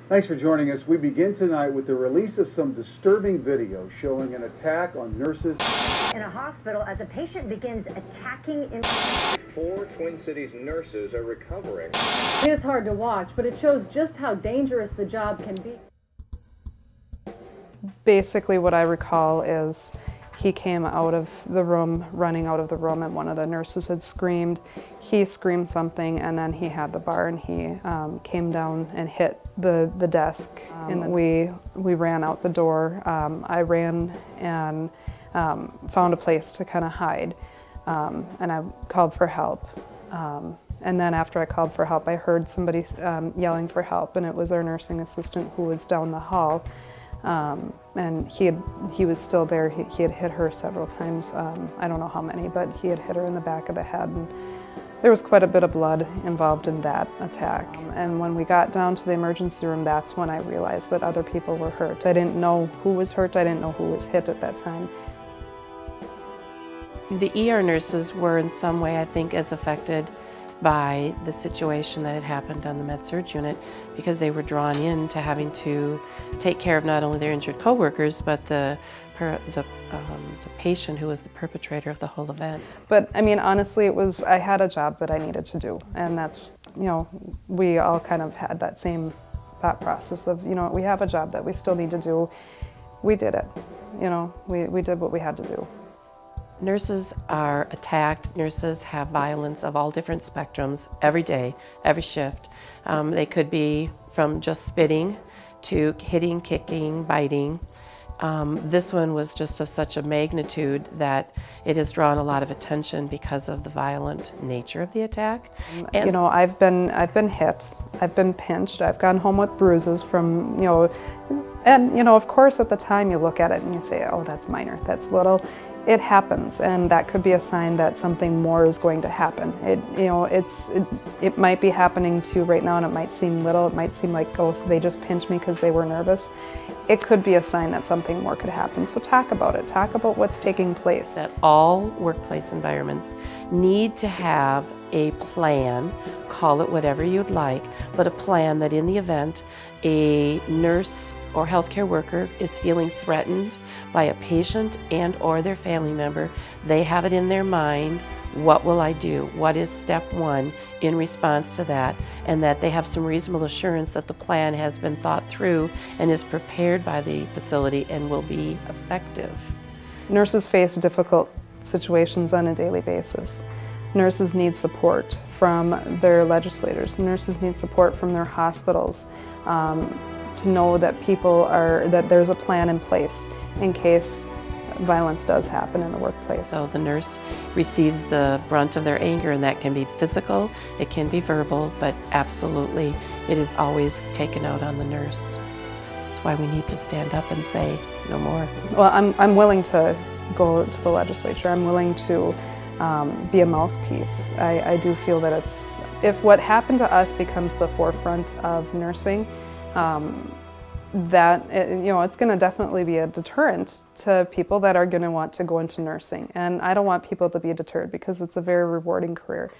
Thanks for joining us. We begin tonight with the release of some disturbing video showing an attack on nurses in a hospital as a patient begins attacking. 4 Twin Cities nurses are recovering. It is hard to watch, but it shows just how dangerous the job can be. Basically what I recall is he came out of the room, running out of the room, and one of the nurses had screamed. He screamed something, and then he had the bar, and he came down and hit the desk. And then we ran out the door. I ran and found a place to kind of hide, and I called for help. And then after I called for help, I heard somebody yelling for help, and it was our nursing assistant who was down the hall. And he was still there. He had hit her several times. I don't know how many, but he had hit her in the back of the head. And there was quite a bit of blood involved in that attack. And when we got down to the emergency room, that's when I realized that other people were hurt. I didn't know who was hurt. I didn't know who was hit at that time. The ER nurses were in some way, I think, as affected by the situation that had happened on the med-surg unit, because they were drawn into having to take care of not only their injured co-workers, but the patient who was the perpetrator of the whole event. But I mean, honestly, I had a job that I needed to do, and that's, we all kind of had that same thought process of, we have a job that we still need to do. We did it, we did what we had to do. Nurses are attacked. Nurses have violence of all different spectrums every day, every shift. They could be from just spitting to hitting, kicking, biting. This one was just of such a magnitude that it has drawn a lot of attention because of the violent nature of the attack. And I've been hit, I've been pinched, I've gone home with bruises from, and of course at the time you look at it and you say, oh, that's minor, that's little. It happens, and that could be a sign that something more is going to happen. It might be happening to you right now, and it might seem little. It might seem like, oh, they just pinched me because they were nervous. It could be a sign that something more could happen. So talk about it. Talk about what's taking place. That all workplace environments need to have a plan, call it whatever you'd like, but a plan that in the event a nurse or healthcare worker is feeling threatened by a patient and or their family member, they have it in their mind, what will I do? What is step one in response to that? And that they have some reasonable assurance that the plan has been thought through and is prepared by the facility and will be effective. Nurses face difficult situations on a daily basis. Nurses need support from their legislators. Nurses need support from their hospitals. To know that that there's a plan in place in case violence does happen in the workplace. So the nurse receives the brunt of their anger, and that can be physical, it can be verbal, but absolutely it is always taken out on the nurse. That's why we need to stand up and say no more. Well, I'm willing to go to the legislature. I'm willing to be a mouthpiece. I do feel that if what happened to us becomes the forefront of nursing, it's going to definitely be a deterrent to people that are going to want to go into nursing. And I don't want people to be deterred because it's a very rewarding career.